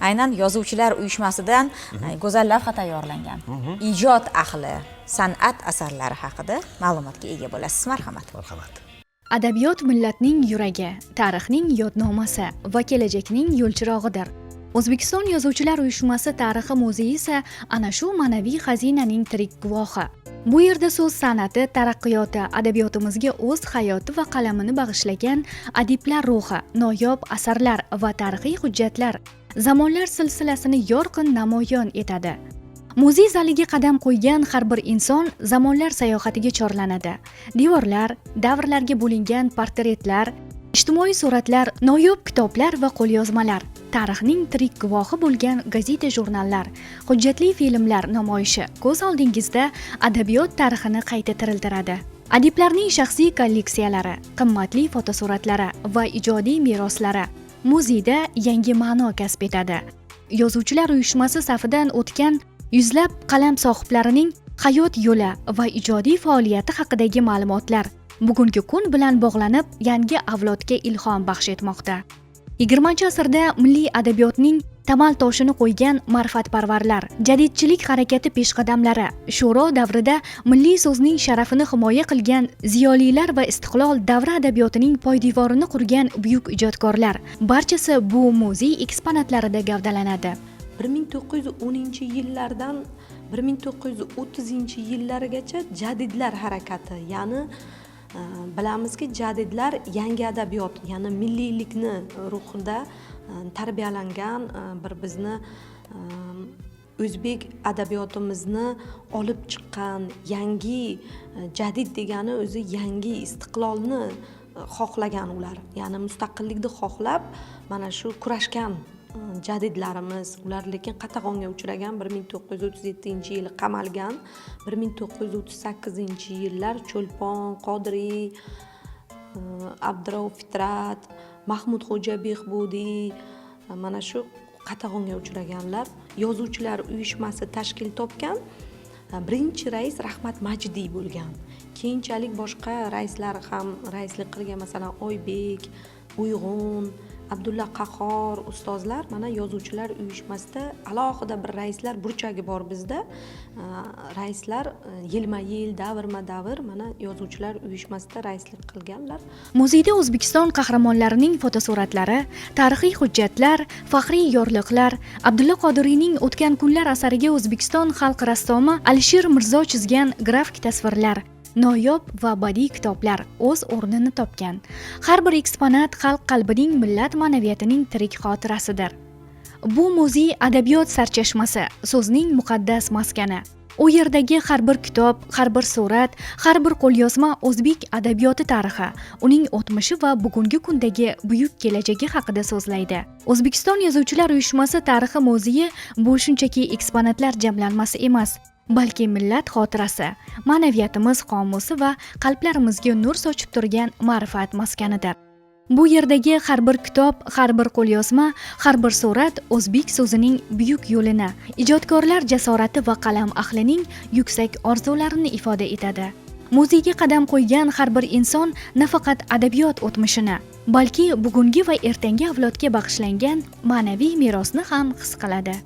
aynan yozuvchilar uyushmasidan go'zal lavha tayyorlangan. Ijod ahli san'at asarlari haqida ma'lumotga ega bo'lasiz. Marhamat. Marhamat. Adabiyot millatning yuragi, tarixning yodnomasi va kelajakning yo'lchirog'idir. O'zbekiston Yozuvchilar uyushmasi tarixi muzeyi esa ana shu ma'naviy xazinaning tirik guvohi. Bu yerda so'z san'ati, taraqqiyoti, adabiyotimizga o'z hayoti va qalamini bag'ishlagan adiblar ruhi, noyob asarlar va tarixiy hujjatlar zamonlar silsilasini yorqin namoyon etadi. Muzey zaliga qadam qo'ygan har bir inson zamonlar sayohatiga chorlanadi. Devorlar, davrlarga bo'lingan portretlar, ijtimoiy suratlar, noyob kitoblar va qo'lyozmalar, tarixning tirik guvohi bo'lgan gazeta jurnallar, hujjatli filmlar namoyishi ko'z oldingizda adabiyot tarixini qayta tiriltiradi. Adiblarning shaxsiy kolleksiyalari, qimmatli fotosuratlari va ijodiy meroslari muzeyda yangi ma'no kasb etadi. Yozuvchilar uyushmasi safidan o'tgan yuzlab qalam sohiblarining hayot yo'li va ijodiy faoliyati haqidagi ma'lumotlar bugungi kun bilan bog'lanib, yangi avlodga ilhom baxsh etmoqda. 20-asrda milliy adabiyotning tamal toshini qo'ygan ma'rifatparvarlar, jadidchilik harakati peshqadamlari, sho'ro davrida milliy so'zning sharafini himoya qilgan ziyolilar va istiqlol davri adabiyotining poydevorini qurgan buyuk ijodkorlar barchasi bu muzey eksponatlarida gavdalanadi. 1910-yillardan 1930-yillargacha jadidlar harakati, ya'ni bilamizki, jadidlar yangi adabiyot, ya'ni milliylikni ruhida tarbiyalangan bir bizni o'zbek adabiyotimizni olib chiqqan yangi jadid degani o'zi yangi istiqlolni xohlagan ular. Ya'ni mustaqillikni xohlab mana shu kurashgan jadidlarimiz, ular lekin qatag'onga uchragan. 1937-yili qamalgan, 1938-yillar Cho'lpon, Qodiriy, Abdurauf Fitrat, Mahmud Xo'ja Behbudiy mana shu qatag'onga uchraganlar. Yozuvchilar uyushmasi tashkil topgan. Birinchi rais Rahmat Majdiy bo'lgan. Keyinchalik boshqa raislar ham raislik qilgan, masalan Oybek, Uyg'un, Abdulla Qahhor ustozlar mana yozuvchilar uyushmasida alohida bir raislar burchagi bor bizda. Raislar yilma-yil, davrma-davr mana yozuvchilar uyushmasida raislik qilganlar. Muzeyda O'zbekiston qahramonlarining fotosuratlari, tarixiy hujjatlar, faxriy yorliqlar, Abdulla Qodiriyning O'tgan kunlar asariga O'zbekiston xalq rassomi Alisher Mirzo chizgan grafik tasvirlar, noyob va badiiy kitoblar o'z o'rnini topgan. Har bir eksponat xalq qalbining, millat ma'naviyatining tirik xotirasidir. Bu muzey adabiyot sarchashmasi, so'zning muqaddas maskani. U yerdagi har bir kitob, har bir surat, har bir qo'lyozma o'zbek adabiyoti tarixi, uning o'tmishi va bugungi kundagi buyuk kelajagi haqida so'zlaydi. O'zbekiston Yozuvchilar uyushmasi tarixi muzeyi bu shunchaki eksponatlar jamlanmasi emas, balki millat xotirasi, ma'naviyatimiz qomusi va qalblarimizga nur sochib turgan ma'rifat maskanidir. Bu yerdagi har bir kitob, har bir qo'lyozma, har bir surat o'zbek so'zining buyuk yo'lini, ijodkorlar jasorati va qalam ahlining yuksak orzularini ifoda etadi. Muzeyga qadam qo'ygan har bir inson nafaqat adabiyot o'tmishini, balki bugungi va ertangi avlodga bag'ishlangan ma'naviy merosni ham his qiladi.